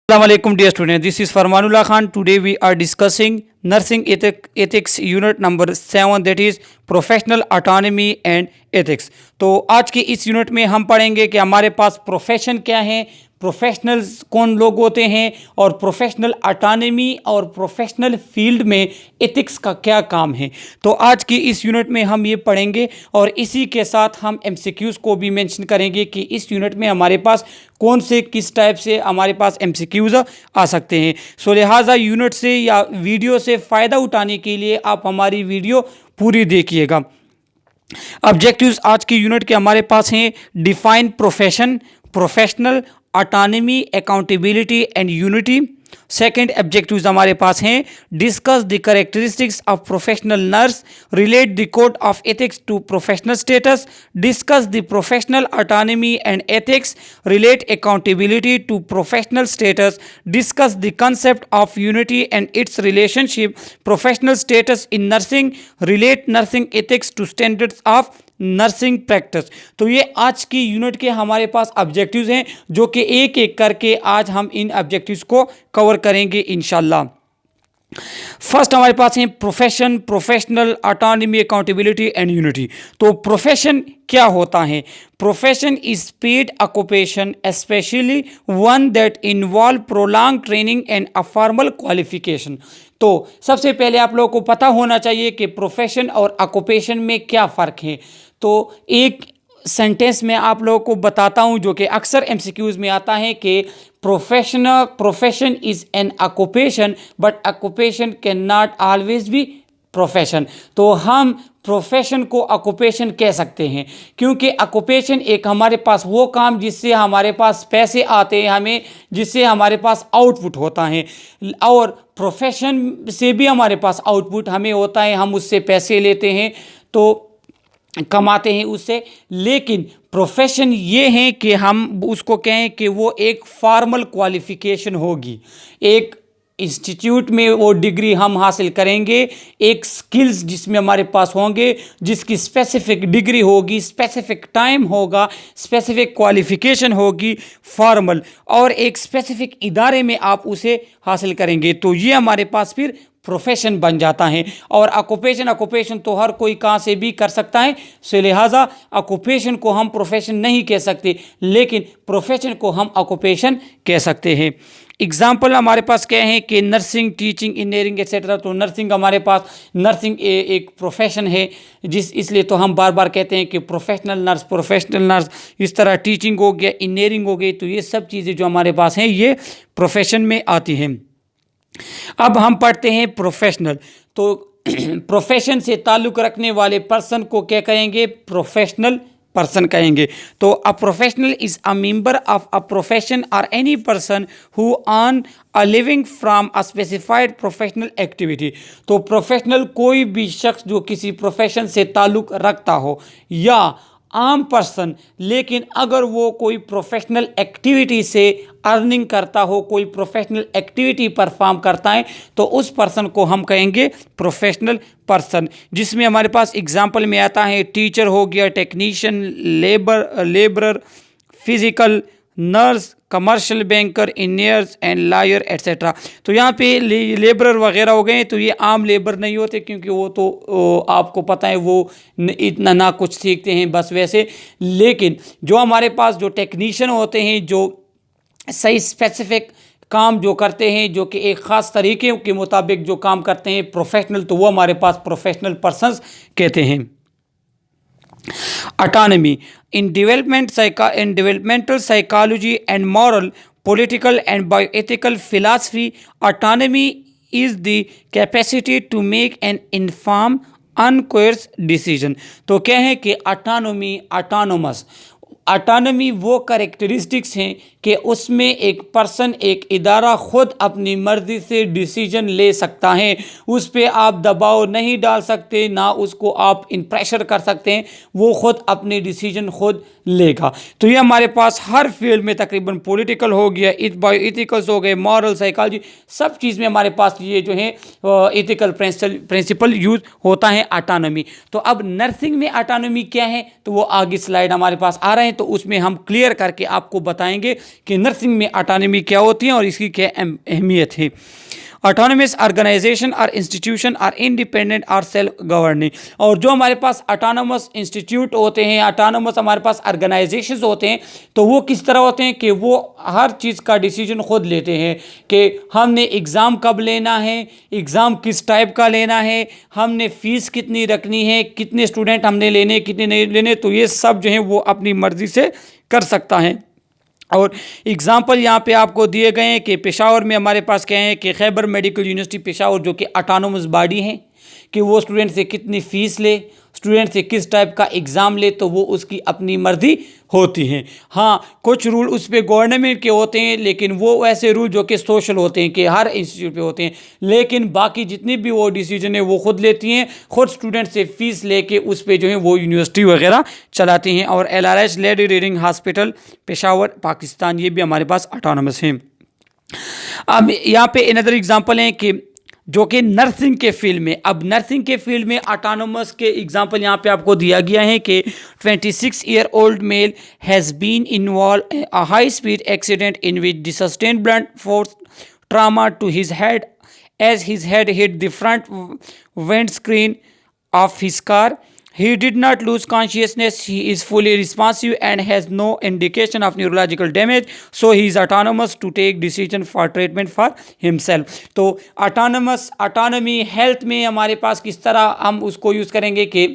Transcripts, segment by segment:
Assalamualaikum dear students, this is Farmanullah Khan. Today we are discussing nursing ethics unit number 7, that is professional autonomy and ethics. तो आज के इस unit में हम पढ़ेंगे कि हमारे पास प्रोफेशन क्या है, प्रोफेशनल्स कौन लोग होते हैं और प्रोफेशनल ऑटोनॉमी और प्रोफेशनल फील्ड में एथिक्स का क्या काम है। तो आज की इस यूनिट में हम ये पढ़ेंगे और इसी के साथ हम एमसीक्यूज़ को भी मेंशन करेंगे कि इस यूनिट में हमारे पास कौन से किस टाइप से हमारे पास एमसीक्यूज़ आ सकते हैं। सो लिहाजा यूनिट से या वीडियो से फ़ायदा उठाने के लिए आप हमारी वीडियो पूरी देखिएगा। ऑब्जेक्टिव्स आज की यूनिट के हमारे पास हैं: define profession, professional autonomy, accountability and unity. Second objectives हमारे पास हैं: discuss the characteristics of professional nurse, relate the code of ethics to professional status, discuss the professional autonomy and ethics, relate accountability to professional status, discuss the concept of unity and its relationship, professional status in nursing, relate nursing ethics to standards of nursing practice. तो ये आज की unit के हमारे पास objectives हैं जो कि एक एक करके आज हम इन ऑब्जेक्टिव्स को कवर करेंगे इंशाल्लाह। फर्स्ट हमारे पास है profession, professional autonomy, accountability and unity. तो प्रोफेशन क्या होता है? Profession is paid occupation, specially one that involve prolong training and a formal qualification. तो सबसे पहले आप लोगों को पता होना चाहिए कि प्रोफेशन और ऑक्यूपेशन में क्या फ़र्क है। तो एक सेंटेंस में आप लोगों को बताता हूं जो कि अक्सर एमसीक्यूज़ में आता है कि profession is an occupation but occupation can not always be profession. तो हम प्रोफेशन को ऑक्यूपेशन कह सकते हैं क्योंकि ऑक्यूपेशन एक हमारे पास वो काम जिससे हमारे पास पैसे आते हैं, हमें जिससे हमारे पास आउटपुट होता है, और प्रोफेशन से भी हमारे पास आउटपुट हमें होता है, हम उससे पैसे लेते हैं तो कमाते हैं उससे। लेकिन प्रोफेशन ये है कि हम उसको कहें कि वो एक फॉर्मल क्वालिफिकेशन होगी, एक इंस्टीट्यूट में वो डिग्री हम हासिल करेंगे, एक स्किल्स जिसमें हमारे पास होंगे, जिसकी स्पेसिफिक डिग्री होगी, स्पेसिफिक टाइम होगा, स्पेसिफिक क्वालिफिकेशन होगी फॉर्मल, और एक स्पेसिफिक इदारे में आप उसे हासिल करेंगे। तो ये हमारे पास फिर प्रोफेशन बन जाता है। और ऑक्यूपेशन तो हर कोई कहाँ से भी कर सकता है, सो लिहाजा ऑक्यूपेशन को हम प्रोफेशन नहीं कह सकते, लेकिन प्रोफेशन को हम ऑक्यूपेशन कह सकते हैं। एग्जाम्पल हमारे पास क्या है कि नर्सिंग, टीचिंग, इंजीनियरिंग एक्सेट्रा। तो नर्सिंग हमारे पास, नर्सिंग एक प्रोफेशन है इसलिए तो हम बार बार कहते हैं कि प्रोफेशनल नर्स। इस तरह टीचिंग हो गया, इंजीनियरिंग हो गई, तो ये सब चीज़ें जो हमारे पास हैं ये प्रोफेशन में आती हैं। अब हम पढ़ते हैं प्रोफेशनल। तो प्रोफेशन से ताल्लुक़ रखने वाले पर्सन को क्या कहेंगे? प्रोफेशनल पर्सन कहेंगे। तो a professional is a member of a profession और any person who earn a living from a specified professional activity. तो प्रोफेशनल कोई भी शख्स जो किसी प्रोफेशन से ताल्लुक़ रखता हो या आम पर्सन, लेकिन अगर वो कोई प्रोफेशनल एक्टिविटी से अर्निंग करता हो, कोई प्रोफेशनल एक्टिविटी परफॉर्म करता है, तो उस पर्सन को हम कहेंगे प्रोफेशनल पर्सन। जिसमें हमारे पास एग्जांपल में आता है टीचर हो गया, technician, labourer, physical, nurse, commercial banker, engineers and lawyer etcetera. तो यहाँ पे लेबरर वगैरह हो गए, तो ये आम लेबर नहीं होते क्योंकि वो तो आपको पता है वो इतना ना कुछ सीखते हैं बस वैसे। लेकिन जो हमारे पास जो टेक्नीशियन होते हैं, जो सही स्पेसिफिक काम जो करते हैं, जो कि एक ख़ास तरीके के मुताबिक जो काम करते हैं प्रोफेशनल, तो वो हमारे पास प्रोफेशनल पर्सन्स कहते हैं। Autonomy in developmental psychology and moral, political and bioethical philosophy, autonomy is the capacity to make an informed अनकोयर्स डिसीजन। तो क्या है कि ऑटोनॉमी वो कैरेक्टरिस्टिक्स हैं कि उसमें एक पर्सन, एक इदारा खुद अपनी मर्ज़ी से डिसीजन ले सकता है, उस पर आप दबाव नहीं डाल सकते, ना उसको आप इन प्रेशर कर सकते हैं, वो खुद अपने डिसीजन खुद लेगा। तो ये हमारे पास हर फील्ड में तकरीबन पॉलिटिकल हो गया, बायोइथिकल्स हो गए, मॉरल, साइकोलॉजी, सब चीज़ में हमारे पास ये जो है एथिकल प्रिंसिपल यूज़ होता है ऑटोनॉमी। तो अब नर्सिंग में ऑटोनॉमी क्या है, तो वो आगे स्लाइड हमारे पास आ रहे हैं, तो उसमें हम क्लियर करके आपको बताएंगे कि नर्सिंग में ऑटोनॉमी क्या होती है और इसकी क्या अहमियत है। ऑटोनमस ऑर्गेनाइजेशन और इंस्टीट्यूशन आर इंडिपेंडेंट और सेल्फ गवर्निंग। और जो हमारे पास ऑटोनमस इंस्टीट्यूट होते हैं, ऑटोनमस हमारे पास ऑर्गेनाइजेशंस होते हैं, तो वो किस तरह होते हैं कि वो हर चीज़ का डिसीजन खुद लेते हैं कि हमने एग्ज़ाम कब लेना है, एग्ज़ाम किस टाइप का लेना है, हमने फ़ीस कितनी रखनी है, कितने स्टूडेंट हमने लेने कितने नहीं लेने, तो ये सब जो है वो अपनी मर्ज़ी से कर सकता है। और एग्ज़ाम्पल यहाँ पे आपको दिए गए हैं कि पेशावर में हमारे पास क्या है कि खैबर मेडिकल यूनिवर्सिटी पेशावर जो कि ऑटोनोमस बॉडी है कि वो स्टूडेंट से कितनी फ़ीस ले, स्टूडेंट से किस टाइप का एग्ज़ाम ले, तो वो उसकी अपनी मर्ज़ी होती है। हाँ, कुछ रूल उस पर गवर्नमेंट के होते हैं, लेकिन वो ऐसे रूल जो कि सोशल होते हैं कि हर इंस्टीट्यूट पे होते हैं, लेकिन बाकी जितनी भी वो डिसीजन है वो खुद लेती हैं, खुद स्टूडेंट से फ़ीस लेके उस पर जो है वो यूनिवर्सिटी वगैरह चलाती हैं। और LRH lady reading hospital Peshawar Pakistan, ये भी हमारे पास ऑटोनमस हैं। अब यहाँ पे अनदर एग्जांपल है कि जो कि नर्सिंग के फील्ड में, अब नर्सिंग के फील्ड में ऑटोनोमस के एग्जांपल यहाँ पे आपको दिया गया है कि 26-year-old male has been involve a high speed accident in which sustain blunt force trauma to his head as his head hit the front windscreen of his car. He did not lose consciousness. He is fully responsive and has no indication of neurological damage. So he is autonomous to take decision for treatment for himself. तो autonomy health में हमारे पास किस तरह हम उसको use करेंगे कि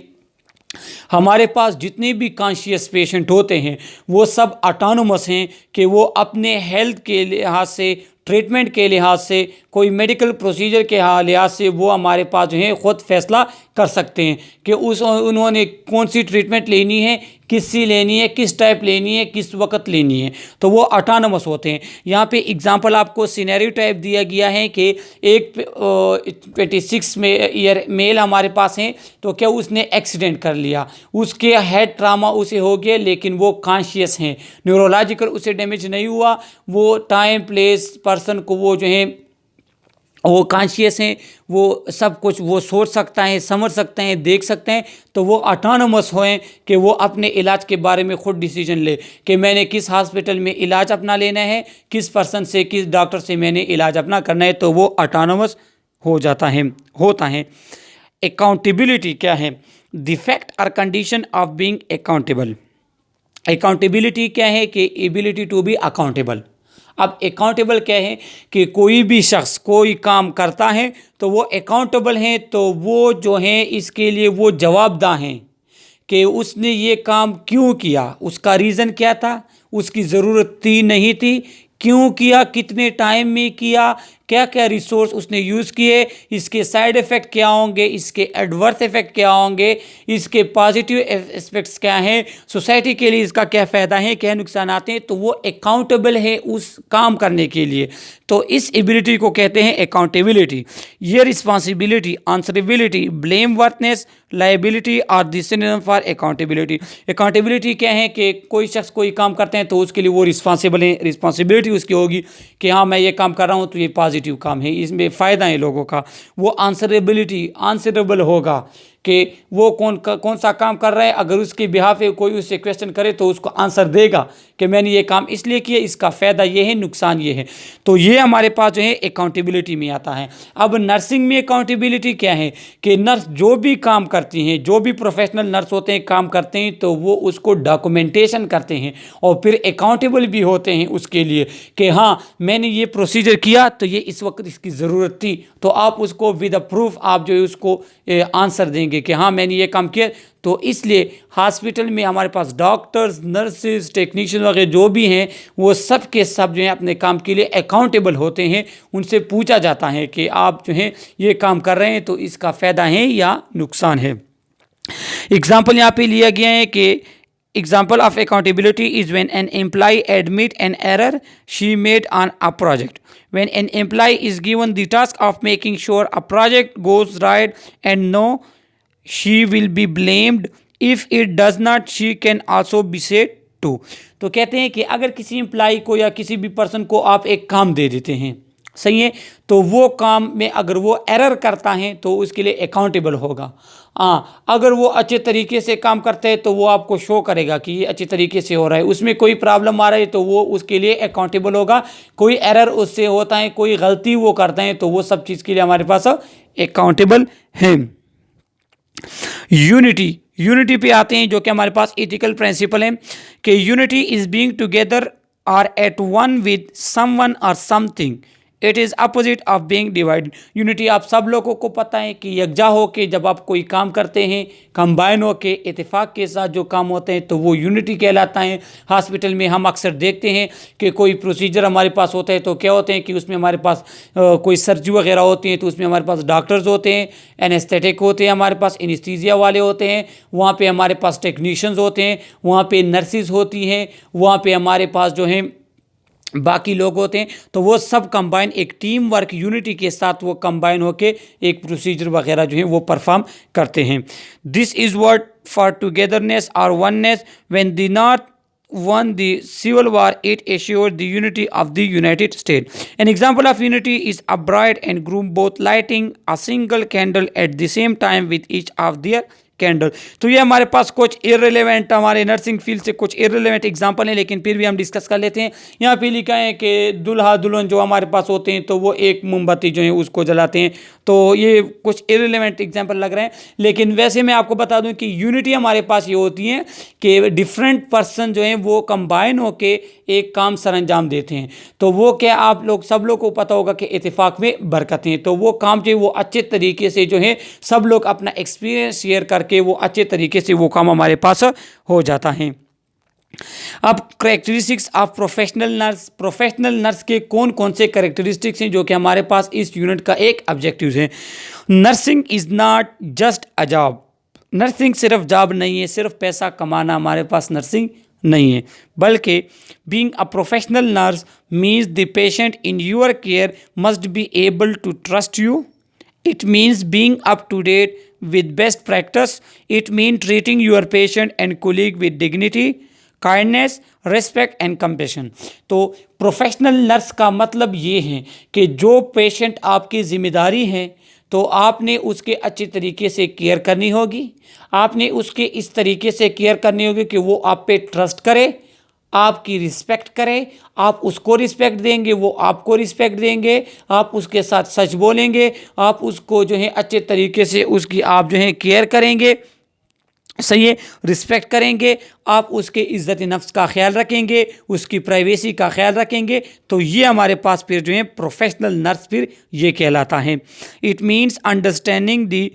हमारे पास जितने भी कॉन्शियस पेशेंट होते हैं वो सब ऑटोनोमस हैं कि वो अपने हेल्थ के लिहाज से, ट्रीटमेंट के लिहाज से, कोई मेडिकल प्रोसीजर के लिहाज से वो हमारे पास जो है ख़ुद फैसला कर सकते हैं कि उन्होंने कौन सी ट्रीटमेंट लेनी है, किससी लेनी है, किस टाइप लेनी है, किस वक्त लेनी है, तो वो ऑटोनोमस होते हैं। यहाँ पे एग्जांपल आपको सिनेरियो टाइप दिया गया है कि एक 26-year मेल हमारे पास हैं, तो क्या उसने एक्सीडेंट कर लिया, उसके हेड ट्रामा उसे हो गया, लेकिन वो कॉन्शियस हैं, न्यूरोलॉजिकल उसे डैमेज नहीं हुआ, वो टाइम प्लेस पर्सन को वो जो है वो कॉन्शियस हैं, वो सब कुछ वो सोच सकता है, समझ सकते हैं, देख सकते हैं, तो वो ऑटोनोमस होएं कि वो अपने इलाज के बारे में खुद डिसीजन ले कि मैंने किस हॉस्पिटल में इलाज अपना लेना है, किस पर्सन से, किस डॉक्टर से मैंने इलाज अपना करना है, तो वो ऑटोनोमस होता है। अकाउंटेबिलिटी क्या है? द फैक्ट और condition of being accountable. Accountability क्या है कि एबिलिटी टू बी अकाउंटेबल। अब अकाउंटेबल क्या है कि कोई भी शख्स कोई काम करता है तो वो अकाउंटेबल हैं, तो वो जो हैं इसके लिए वो जवाबदाह हैं कि उसने ये काम क्यों किया, उसका रीज़न क्या था, उसकी ज़रूरत थी नहीं थी, क्यों किया, कितने टाइम में किया, क्या क्या रिसोर्स उसने यूज़ किए, इसके साइड इफ़ेक्ट क्या होंगे, इसके एडवर्स इफ़ेक्ट क्या होंगे, इसके पॉजिटिव एस्पेक्ट्स क्या हैं, सोसाइटी के लिए इसका क्या फ़ायदा है, क्या नुकसान आते हैं, तो वो अकाउंटेबल है उस काम करने के लिए। तो इस एबिलिटी को कहते हैं अकाउंटेबिलिटी। ये responsibility, answerability, blame worthiness, liability और the synonym for accountability. Accountability क्या है कि कोई शख्स कोई काम करते हैं तो उसके लिए वो रिस्पॉन्सिबल है, रिस्पॉन्सिबिलिटी उसकी होगी कि हाँ मैं ये काम कर रहा हूँ तो ये पॉजिटिव काम है, इसमें फ़ायदा है लोगों का। वो आंसरेबल होगा कि वो कौन सा काम कर रहा है, अगर उसके बिहाफ पे कोई उससे क्वेश्चन करे तो उसको आंसर देगा कि मैंने ये काम इसलिए किया, इसका फ़ायदा ये है, नुकसान ये है। तो ये हमारे पास जो है अकाउंटेबिलिटी में आता है। अब नर्सिंग में अकाउंटेबिलिटी क्या है कि नर्स जो भी काम करती हैं, जो भी प्रोफेशनल नर्स होते हैं काम करते हैं, तो वो उसको डॉक्यूमेंटेशन करते हैं और फिर अकाउंटेबल भी होते हैं उसके लिए कि हाँ मैंने ये प्रोसीजर किया तो ये इस वक्त इसकी ज़रूरत थी, तो आप उसको विद अ प्रूफ आप जो है उसको आंसर देंगे कि हाँ मैंने ये काम किया। तो इसलिए हॉस्पिटल में हमारे पास डॉक्टर्स, नर्सेज, टेक्नीशियन वगैरह जो भी हैं वो सब के सब जो हैं अपने काम के लिए अकाउंटेबल होते हैं। उनसे पूछा जाता है कि आप जो हैं ये काम कर रहे हैं तो इसका फ़ायदा है या नुकसान है। एग्जाम्पल यहाँ पे लिया गया है कि example of accountability is when an employee admit an error she made on a project. When an employee is given the task of making sure a project goes right and no, she will be blamed. If it does not, she can also be said to. तो कहते हैं कि अगर किसी employee को या किसी भी पर्सन को आप एक काम दे देते हैं सही है। तो वो काम में अगर वो एरर करता है तो उसके लिए अकाउंटेबल होगा। हाँ, अगर वो अच्छे तरीके से काम करते हैं तो वो आपको शो करेगा कि ये अच्छे तरीके से हो रहा है। उसमें कोई प्रॉब्लम आ रही है तो वो उसके लिए अकाउंटेबल होगा। कोई एरर उससे होता है, कोई गलती वो करते हैं, तो वो सब चीज़ के लिए हमारे पास अकाउंटेबल है। यूनिटी, यूनिटी पे आते हैं जो कि हमारे पास एथिकल प्रिंसिपल है कि unity is being together or at one with someone और something, it is opposite of being divided. Unity आप सब लोगों को पता है कि यकजा हो के जब आप कोई काम करते हैं, कंबाइन हो के इत्तेफाक के साथ जो काम होते हैं तो वो यूनिटी कहलाता है। हॉस्पिटल में हम अक्सर देखते हैं कि कोई प्रोसीजर हमारे पास होता है तो क्या होते हैं कि उसमें हमारे पास कोई सर्जरी वगैरह होती है तो उसमें हमारे पास डॉक्टर्स होते हैं, एनेस्थेटिक होते हैं, हमारे पास एनेस्थीसिया वाले होते हैं, वहाँ पे हमारे पास टेक्नीशियंस होते हैं, वहाँ पे नर्सिस होती हैं, वहाँ पे हमारे पास जो हैं बाकी लोग होते हैं। तो वो सब कंबाइन एक टीम वर्क यूनिटी के साथ वो कंबाइन होके एक प्रोसीजर वगैरह जो है वो परफॉर्म करते हैं। This is word for togetherness और oneness when the north won the civil war, it assured the unity of the United States. An example of unity is a bride and groom both lighting a single candle at the same time with each of their candle. तो ये हमारे पास कुछ irrelevant, हमारे nursing field से कुछ irrelevant example हैं, लेकिन फिर भी हम डिस्कस कर लेते हैं। यहाँ पे लिखा है कि दुल्हा दुल्हन जो हमारे पास होते हैं तो वो एक मोमबत्ती जो है उसको जलाते हैं। तो ये कुछ इररिलेवेंट एग्जांपल लग रहे हैं, लेकिन वैसे मैं आपको बता दूं कि यूनिटी हमारे पास ये होती है कि डिफरेंट पर्सन जो हैं वो कंबाइन होके एक काम सर अंजाम देते हैं। तो वो क्या आप लोग सब लोग को पता होगा कि इत्तेफाक में बरकत है। तो वो काम जो है वो अच्छे तरीके से जो है सब लोग अपना एक्सपीरियंस शेयर करके वो अच्छे तरीके से वो काम हमारे पास हो जाता है। अब characteristics of professional nurse, professional nurse के कौन कौन से करेक्टरिस्टिक्स हैं जो कि हमारे पास इस यूनिट का एक ऑब्जेक्टिव है। Nursing is not just a job, nursing सिर्फ जॉब नहीं है, सिर्फ पैसा कमाना हमारे पास नर्सिंग नहीं है, बल्कि being a professional nurse means the patient in your care must be able to trust you. It means being up to date with best practice. It means treating your patient and colleague with dignity, kindness, respect and compassion. तो professional nurse का मतलब ये है कि जो patient आपकी जिम्मेदारी है तो आपने उसके अच्छे तरीके से केयर करनी होगी। आपने उसके इस तरीके से केयर करनी होगी कि वो आप पे ट्रस्ट करे, आपकी रिस्पेक्ट करें, आप उसको रिस्पेक्ट देंगे, वो आपको रिस्पेक्ट देंगे, आप उसके साथ सच बोलेंगे, आप उसको जो है अच्छे तरीके से उसकी आप जो है केयर करेंगे, सही है, रिस्पेक्ट करेंगे, आप उसके इज़्ज़त नफ्स का ख्याल रखेंगे, उसकी प्राइवेसी का ख्याल रखेंगे। तो ये हमारे पास फिर जो है प्रोफेशनल नर्स फिर ये कहलाता है। It means understanding the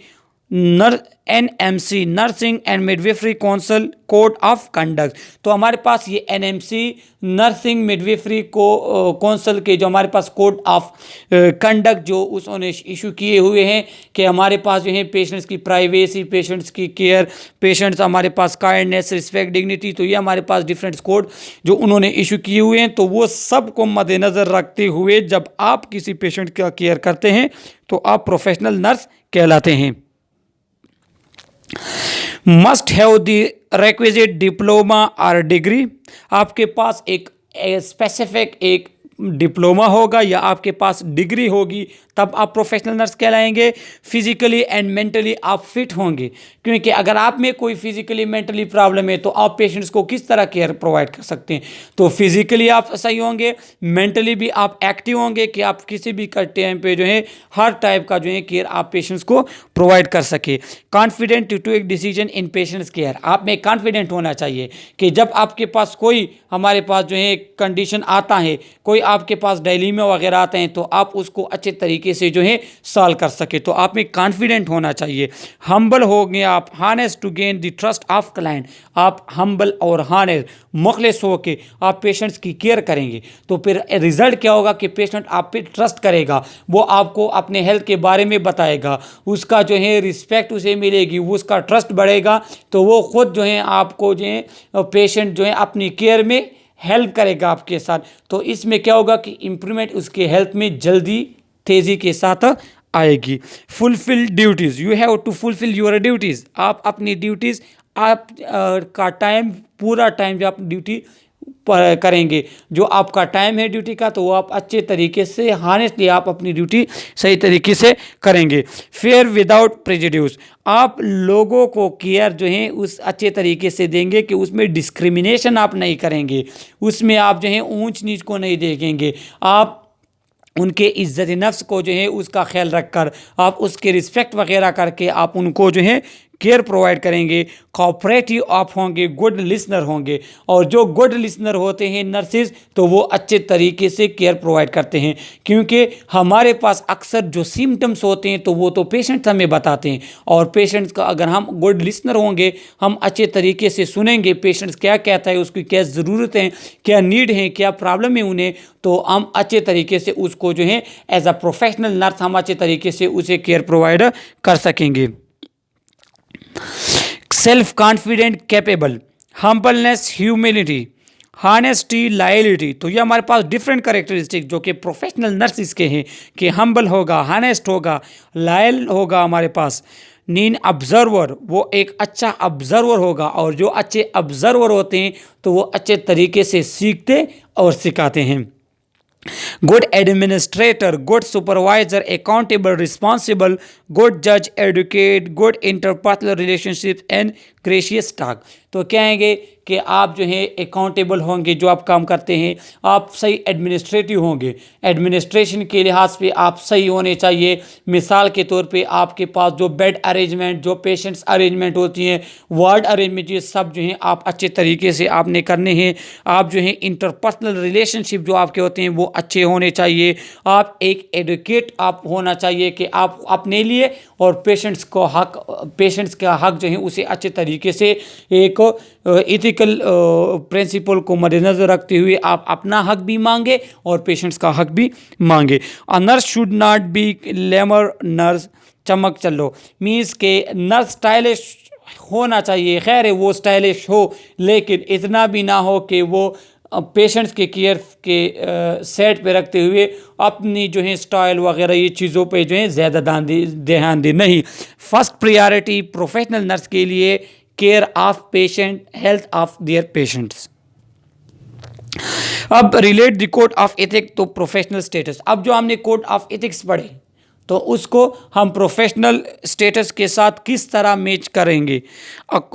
NMC nursing and midwifery council code of conduct. तो हमारे पास ये NMC नर्सिंग मिडवेफरी को काउंसिल के जो हमारे पास कोड ऑफ कंडक्ट जो उसने इशू किए हुए हैं कि हमारे पास जो है पेशेंट्स की प्राइवेसी, पेशेंट्स की केयर, पेशेंट्स हमारे पास काइंडनेस, रिस्पेक्ट, डिग्निटी, तो ये हमारे पास डिफरेंट कोड जो उन्होंने इशू किए हुए हैं। तो वो सब को मद्देनज़र रखते हुए जब आप किसी पेशेंट का केयर करते हैं तो आप प्रोफेशनल नर्स कहलाते हैं। Must have the requisite diploma और डिग्री, आपके पास एक स्पेसिफिक एक डिप्लोमा होगा या आपके पास डिग्री होगी तब आप प्रोफेशनल नर्स कहलाएंगे। फिजिकली एंड मेंटली आप फिट होंगे, क्योंकि अगर आप में कोई फिजिकली मेंटली प्रॉब्लम है तो आप पेशेंट्स को किस तरह केयर प्रोवाइड कर सकते हैं। तो फिजिकली आप सही होंगे, मेंटली भी आप एक्टिव होंगे कि आप किसी भी टाइम पे जो है हर टाइप का जो है केयर आप पेशेंट्स को प्रोवाइड कर सके। Confident to take decision in patients care, आप में कॉन्फिडेंट होना चाहिए कि जब आपके पास कोई हमारे पास जो है कंडीशन आता है, कोई आपके पास डेली में वगैरह आते हैं तो आप उसको अच्छे तरीके से जो है सॉल्व कर सके। तो आप में कॉन्फिडेंट होना चाहिए। हम्बल हो गए आप, honest to gain the trust of client, आप हम्बल और हानेस मुखलिस हो के आप पेशेंट्स की केयर करेंगे तो फिर रिजल्ट क्या होगा कि पेशेंट आप पे ट्रस्ट करेगा, वो आपको अपने हेल्थ के बारे में बताएगा, उसका जो है रिस्पेक्ट उसे मिलेगी, उसका ट्रस्ट बढ़ेगा, तो वो खुद जो है आपको जो है पेशेंट जो है अपनी केयर में हेल्प करेगा आपके साथ। तो इसमें क्या होगा कि इम्प्रूवमेंट उसके हेल्थ में जल्दी तेज़ी के साथ आएगी। Fulfil duties, you have to fulfil your duties, आप अपनी ड्यूटीज़ आप का टाइम पूरा टाइम जो आप ड्यूटी करेंगे। जो आपका टाइम है ड्यूटी का, तो वो आप अच्छे तरीके से हानेस्टली आप अपनी ड्यूटी सही तरीके से करेंगे। फेयर विदाउट प्रेजुडिस, आप लोगों को केयर जो है उस अच्छे तरीके से देंगे कि उसमें डिस्क्रिमिनेशन आप नहीं करेंगे, उसमें आप जो है ऊंच नीच को नहीं देखेंगे। आप उनके इज़्ज़त नफ्स को जो है उसका ख्याल रखकर आप उसके रिस्पेक्ट वगैरह करके आप उनको जो है केयर प्रोवाइड करेंगे। कोऑपरेटिव आप होंगे, गुड लिसनर होंगे, और जो गुड लिसनर होते हैं नर्सेज, तो वो अच्छे तरीके से केयर प्रोवाइड करते हैं। क्योंकि हमारे पास अक्सर जो सिम्टम्स होते हैं तो वो तो पेशेंट्स हमें बताते हैं, और पेशेंट्स का अगर हम गुड लिसनर होंगे, हम अच्छे तरीके से सुनेंगे पेशेंट्स क्या कहता है, उसकी क्या ज़रूरत है, क्या नीड है, क्या प्रॉब्लम है उन्हें, तो हम अच्छे तरीके से उसको जो है एज अ प्रोफेशनल नर्स हम अच्छे तरीके से उसे केयर प्रोवाइड कर सकेंगे। Self confident, capable, humbleness, humility, honesty, loyalty, तो ये हमारे पास डिफरेंट कैरेक्टरिस्टिक जो कि प्रोफेशनल नर्स इसके हैं कि हम्बल होगा, हॉनेस्ट होगा, लॉयल होगा हमारे पास। नीन ऑब्जर्वर, वो एक अच्छा ऑब्जर्वर होगा, और जो अच्छे ऑब्जर्वर होते हैं तो वो अच्छे तरीके से सीखते और सिखाते हैं। Good administrator, good supervisor, accountable, responsible, good जज, educate, good interpersonal relationship and gracious talk, तो कहेंगे कि आप जो है अकाउंटेबल होंगे, जो आप काम करते हैं आप सही एडमिनिस्ट्रेटिव होंगे, एडमिनिस्ट्रेशन के लिहाज पे आप सही होने चाहिए। मिसाल के तौर पे आपके पास जो बेड अरेंजमेंट, जो पेशेंट्स अरेंजमेंट होती हैं, वार्ड अरेंजमेंट, ये सब जो हैं आप अच्छे तरीके से आपने करने हैं। आप जो है इंटरपर्सनल रिलेशनशिप जो आपके होते हैं वो अच्छे होने चाहिए। आप एक एडुकेट आप होना चाहिए कि आप अपने लिए और पेशेंट्स का हक जो है उसे अच्छे तरीके से एक इथिकल प्रिंसिपल को मद्देनज़र रखते हुए आप अपना हक भी मांगे और पेशेंट्स का हक भी मांगे। A nurse should not be glamour nurse, चमक चलो, मीन्स के नर्स स्टाइलिश होना चाहिए, खैर है वो स्टाइलिश हो, लेकिन इतना भी ना हो कि वो पेशेंट्स के केयर के सेट पे रखते हुए अपनी जो है स्टाइल वगैरह ये चीज़ों पे जो है ज़्यादा ध्यान दे। नहीं, फर्स्ट प्रायोरिटी प्रोफेशनल नर्स के लिए care of patient, health of their patients. अब relate the code of ethics तो प्रोफेशनल स्टेटस। अब जो हमने कोड ऑफ एथिक्स पढ़े तो उसको हम प्रोफेशनल स्टेटस के साथ किस तरह मैच करेंगे,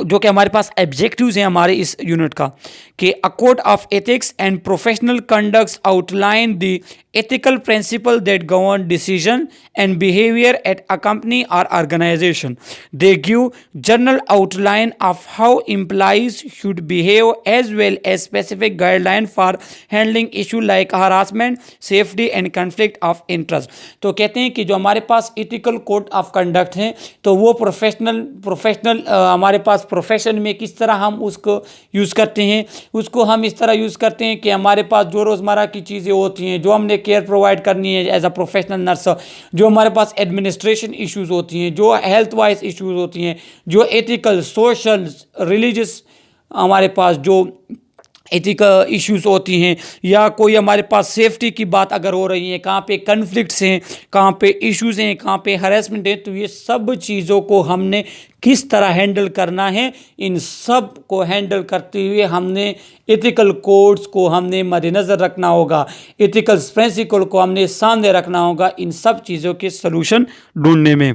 जो कि हमारे पास ऑब्जेक्टिव्स हैं हमारे इस यूनिट का, कि a code of ethics and professional conducts outline the ethical principle that govern decision and behavior at a company or organization. They give general outline of how employees should behave as well as specific guideline for handling issue like harassment, safety and conflict of interest. तो कहते हैं कि जो हमारे पास ethical code of conduct हैं तो वो professional हमारे पास प्रोफेशन में किस तरह हम उसको यूज़ करते हैं, उसको हम इस तरह यूज़ करते हैं कि हमारे पास जो रोज़मर्रा की चीज़ें होती हैं, जो हमने केयर प्रोवाइड करनी है एज अ प्रोफेशनल नर्स, जो हमारे पास एडमिनिस्ट्रेशन इश्यूज़ होती हैं, जो हेल्थ वाइज इश्यूज़ होती हैं, जो एथिकल, सोशल, रिलीजियस हमारे पास जो एथिकल इश्यूज़ होती हैं, या कोई हमारे पास सेफ्टी की बात अगर हो रही है, कहाँ पे कन्फ्लिक्ट्स हैं, कहाँ पे इश्यूज़ हैं, कहाँ पे हरेसमेंट है, तो ये सब चीज़ों को हमने किस तरह हैंडल करना है, इन सब को हैंडल करते हुए हमने एथिकल कोड्स को हमने मद्देनज़र रखना होगा, एथिकल प्रिंसिपल को हमने सामने रखना होगा इन सब चीज़ों के सलूशन ढूंढने में।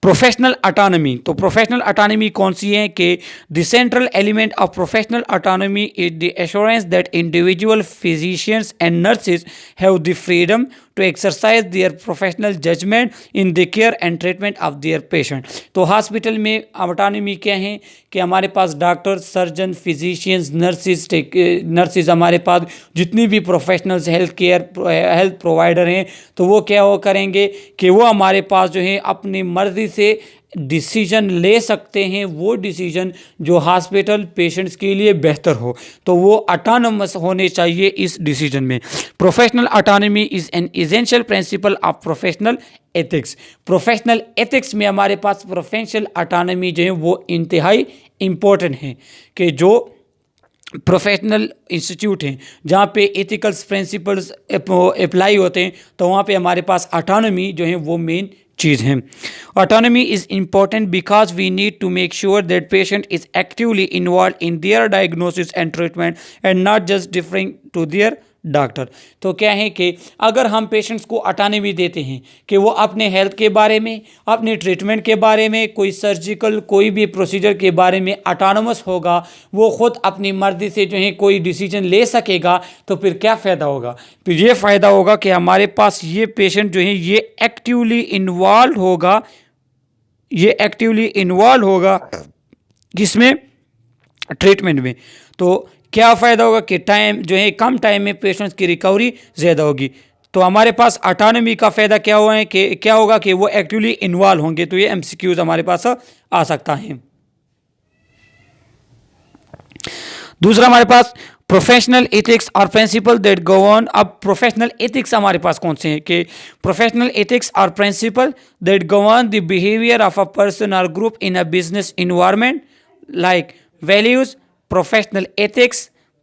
प्रोफेशनल अटानमी, तो प्रोफेशनल अटानमी कौन सी है कि the central element of professional autonomy is the assurance that individual physicians and nurses have the freedom to exercise their professional judgement in the care and treatment of their patient. तो hospital में autonomy क्या है कि हमारे पास doctor, surgeon, physicians, nurses हमारे पास जितनी भी प्रोफेशनल्स हेल्थ प्रोवाइडर हैं, तो वो क्या वो करेंगे कि वो हमारे पास जो है अपनी मर्ज़ी से डिसीजन ले सकते हैं, वो डिसीजन जो हॉस्पिटल पेशेंट्स के लिए बेहतर हो, तो वो अटानमस होने चाहिए इस डिसीजन में। Professional autonomy is an essential principle of professional ethics. Professional ethics में हमारे पास प्रोफेशनल अटानमी जो है वो इंतहाई इम्पोर्टेंट है, कि जो प्रोफेशनल इंस्टीट्यूट हैं जहाँ पे एथिकल्स प्रिंसिपल्स अप्लाई होते हैं, तो वहाँ पे हमारे पास अटानमी जो है वो मेन चीज़ है। Autonomy is important because we need to make sure that patient is actively involve in their diagnosis and treatment and not just differing to their doctor. तो क्या है कि अगर हम पेशेंट्स को ऑटोनॉमी देते हैं कि वो अपने हेल्थ के बारे में, अपने ट्रीटमेंट के बारे में, कोई सर्जिकल कोई भी प्रोसीजर के बारे में ऑटोनोमस होगा, वो ख़ुद अपनी मर्जी से जो है कोई डिसीजन ले सकेगा, तो फिर क्या फ़ायदा होगा? फिर ये फ़ायदा होगा कि हमारे पास ये पेशेंट जो है ये एक्टिवली इन्वॉल्व होगा, ये एक्टिवली इन्वॉल्व होगा किसमें? ट्रीटमेंट में। तो क्या फ़ायदा होगा कि टाइम जो है कम टाइम में पेशेंट्स की रिकवरी ज़्यादा होगी। तो हमारे पास ऑटोनॉमी का फ़ायदा क्या हुआ है कि क्या होगा कि वो एक्टिवली इन्वॉल्व होंगे। तो ये एमसीक्यूज़ हमारे पास आ सकता है। दूसरा हमारे पास प्रोफेशनल एथिक्स और प्रिंसिपल दैट गवर्न। अब प्रोफेशनल एथिक्स हमारे पास कौन से हैं कि प्रोफेशनल एथिक्स और principle that govern the behaviour of a person और group in a business environment like values. Professional ethics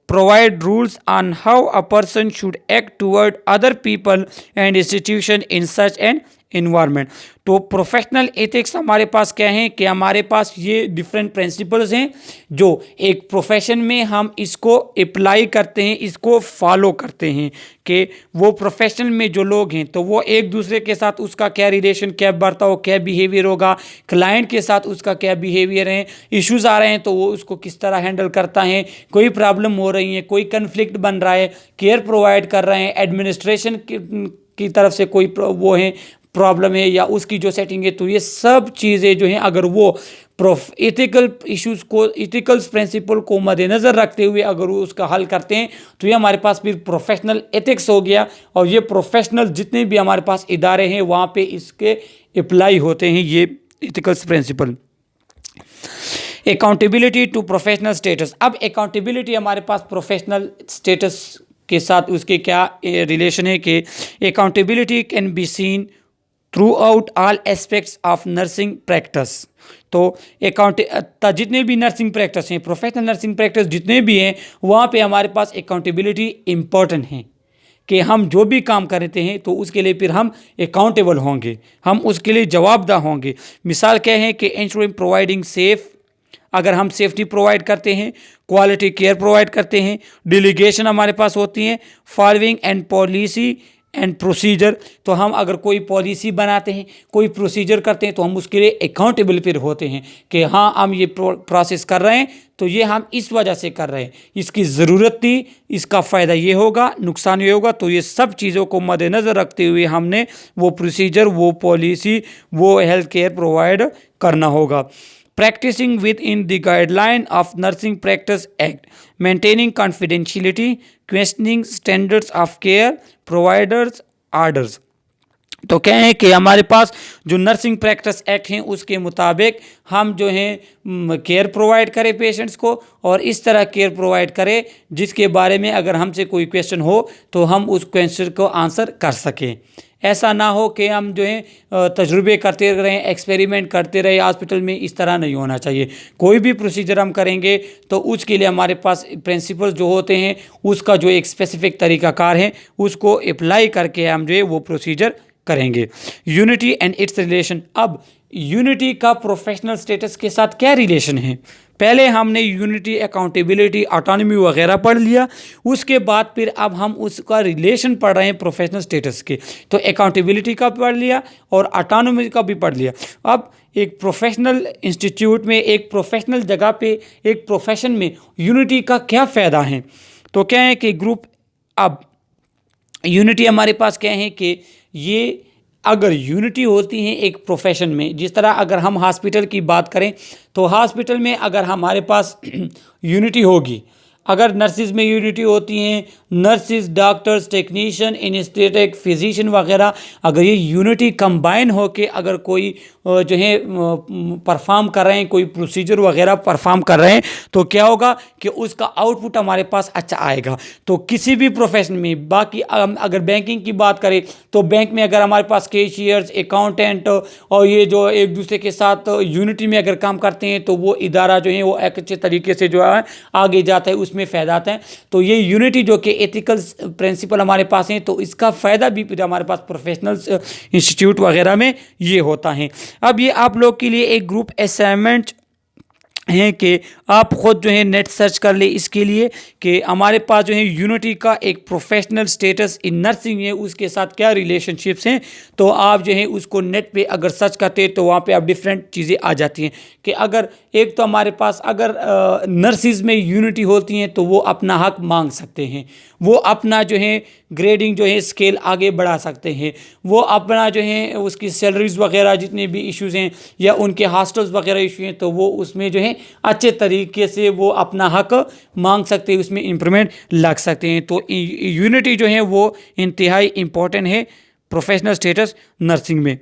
provide rules on how a person should act toward other people and institution in such an environment। तो professional ethics हमारे पास क्या है कि हमारे पास ये different principles हैं जो एक प्रोफेशन में हम इसको अप्लाई करते हैं, इसको फॉलो करते हैं कि वो प्रोफेशन में जो लोग हैं तो वो एक दूसरे के साथ उसका क्या रिलेशन, क्या बर्ताव, क्या बिहेवियर होगा, क्लाइंट के साथ उसका क्या बिहेवियर है, इश्यूज आ रहे हैं तो वो उसको किस तरह हैंडल करता है, कोई प्रॉब्लम हो रही है, कोई कन्फ्लिक्ट बन रहा है, केयर प्रोवाइड कर रहे हैं, एडमिनिस्ट्रेशन की तरफ से कोई वो है प्रॉब्लम है या उसकी जो सेटिंग है, तो ये सब चीज़ें जो हैं अगर वो एथिकल इश्यूज़ को, एथिकल प्रिंसिपल को मद्देनज़र रखते हुए अगर वो उसका हल करते हैं तो ये हमारे पास फिर प्रोफेशनल एथिक्स हो गया। और ये प्रोफेशनल जितने भी हमारे पास इदारे हैं वहाँ पे इसके अप्लाई होते हैं ये ethical principle. Accountability to professional status. अब अकाउंटेबिलिटी हमारे पास प्रोफेशनल स्टेटस के साथ उसके क्या रिलेशन है कि accountability can be seen through out all aspects of nursing practice. तो जितने भी नर्सिंग प्रैक्टिस हैं, प्रोफेशनल नर्सिंग प्रैक्टिस जितने भी हैं, वहाँ पे हमारे पास अकाउंटेबिलिटी इम्पॉर्टेंट है कि हम जो भी काम करते हैं तो उसके लिए फिर हम अकाउंटेबल होंगे, हम उसके लिए जवाबदेह होंगे। मिसाल क्या है कि इंश्योरिंग प्रोवाइडिंग सेफ, अगर हम सेफ्टी प्रोवाइड करते हैं, क्वालिटी केयर प्रोवाइड करते हैं, डेलीगेशन हमारे पास होती हैं, following and policy and procedure. तो हम अगर कोई पॉलिसी बनाते हैं, कोई प्रोसीजर करते हैं तो हम उसके लिए अकाउंटेबल फिर होते हैं कि हाँ हम ये प्रोसेस कर रहे हैं तो ये हम इस वजह से कर रहे हैं, इसकी ज़रूरत थी, इसका फ़ायदा ये होगा, नुकसान ये होगा। तो ये सब चीज़ों को मद्देनज़र रखते हुए हमने वो प्रोसीजर, वो पॉलिसी, वो हेल्थ केयर प्रोवाइड करना होगा। Practicing within the guideline of Nursing Practice Act, maintaining confidentiality, questioning standards of care, providers orders। तो क्या है कि हमारे पास जो नर्सिंग प्रैक्टिस एक्ट हैं उसके मुताबिक हम जो हैं केयर प्रोवाइड करें पेशेंट्स को, और इस तरह केयर प्रोवाइड करें जिसके बारे में अगर हमसे कोई क्वेश्चन हो तो हम उस क्वेश्चन को आंसर कर सकें। ऐसा ना हो कि हम जो है तजुर्बे करते रहें, एक्सपेरिमेंट करते रहे हॉस्पिटल में, इस तरह नहीं होना चाहिए। कोई भी प्रोसीजर हम करेंगे तो उसके लिए हमारे पास प्रिंसिपल जो होते हैं उसका जो एक स्पेसिफिक तरीक़ाकार है उसको अप्लाई करके हम जो है वो प्रोसीजर करेंगे। Unity and it's relation. अब यूनिटी का प्रोफेशनल स्टेटस के साथ क्या रिलेशन है? पहले हमने यूनिटी, अकाउंटेबिलिटी, ऑटोनॉमी वगैरह पढ़ लिया, उसके बाद फिर अब हम उसका रिलेशन पढ़ रहे हैं प्रोफेशनल स्टेटस के। तो अकाउंटेबिलिटी का पढ़ लिया और ऑटोनॉमी का भी पढ़ लिया। अब एक प्रोफेशनल इंस्टीट्यूट में, एक प्रोफेशनल जगह पे, एक प्रोफेशन में यूनिटी का क्या फ़ायदा है? तो क्या है कि ग्रुप, अब यूनिटी हमारे पास क्या है कि ये अगर यूनिटी होती है एक प्रोफेशन में, जिस तरह अगर हम हॉस्पिटल की बात करें तो हॉस्पिटल में अगर हमारे पास यूनिटी होगी, अगर नर्सिस में यूनिटी होती हैं, nurses, doctors, technician, anaesthetic, physician वगैरह, अगर ये यूनिटी कंबाइन होके अगर कोई जो है परफॉर्म कर रहे हैं, कोई प्रोसीजर वगैरह परफॉर्म कर रहे हैं, तो क्या होगा कि उसका आउटपुट हमारे पास अच्छा आएगा। तो किसी भी प्रोफेशन में, बाकी अगर बैंकिंग की बात करें तो बैंक में अगर हमारे पास कैशियर्स, अकाउंटेंट और ये जो एक दूसरे के साथ यूनिटी में अगर काम करते हैं तो वो इदारा जो है वो एक अच्छे तरीके से जो है आगे जाता है, उसमें इसमें फ़ायदा आता है। तो ये यूनिटी जो कि एथिकल प्रिंसिपल हमारे पास हैं, तो इसका फ़ायदा भी हमारे पास प्रोफेशनल इंस्टीट्यूट वगैरह में ये होता है। अब ये आप लोग के लिए एक ग्रुप असाइनमेंट हैं कि आप ख़ुद जो है नेट सर्च कर ले इसके लिए कि हमारे पास जो है यूनिटी का एक प्रोफेशनल स्टेटस इन नर्सिंग है, उसके साथ क्या रिलेशनशिप्स हैं। तो आप जो है उसको नेट पे अगर सर्च करते हैं तो वहाँ पे आप डिफरेंट चीज़ें आ जाती हैं कि अगर एक तो हमारे पास अगर नर्सिस में यूनिटी होती हैं तो वो अपना हक मांग सकते हैं, वो अपना जो है ग्रेडिंग जो है स्केल आगे बढ़ा सकते हैं, वो अपना जो है उसकी सैलरीज वगैरह जितने भी इश्यूज़ हैं या उनके हॉस्टल्स वगैरह इशू हैं तो वो उसमें जो है अच्छे तरीके से वो अपना हक मांग सकते हैं, उसमें इम्प्रूवमेंट लग सकते हैं। तो यूनिटी जो है वो इंतहाई इम्पोर्टेंट है प्रोफेशनल स्टेटस नर्सिंग में।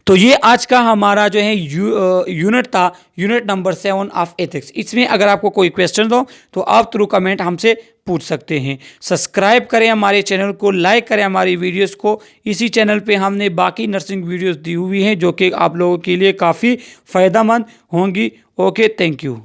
तो ये आज का हमारा जो है यूनिट था, यूनिट नंबर 7 ऑफ एथिक्स। इसमें अगर आपको कोई क्वेश्चन हो तो आप थ्रू कमेंट हमसे पूछ सकते हैं। सब्सक्राइब करें हमारे चैनल को, लाइक करें हमारी वीडियोस को। इसी चैनल पे हमने बाकी नर्सिंग वीडियोस दी हुई हैं जो कि आप लोगों के लिए काफ़ी फ़ायदेमंद होंगी। Okay, thank you.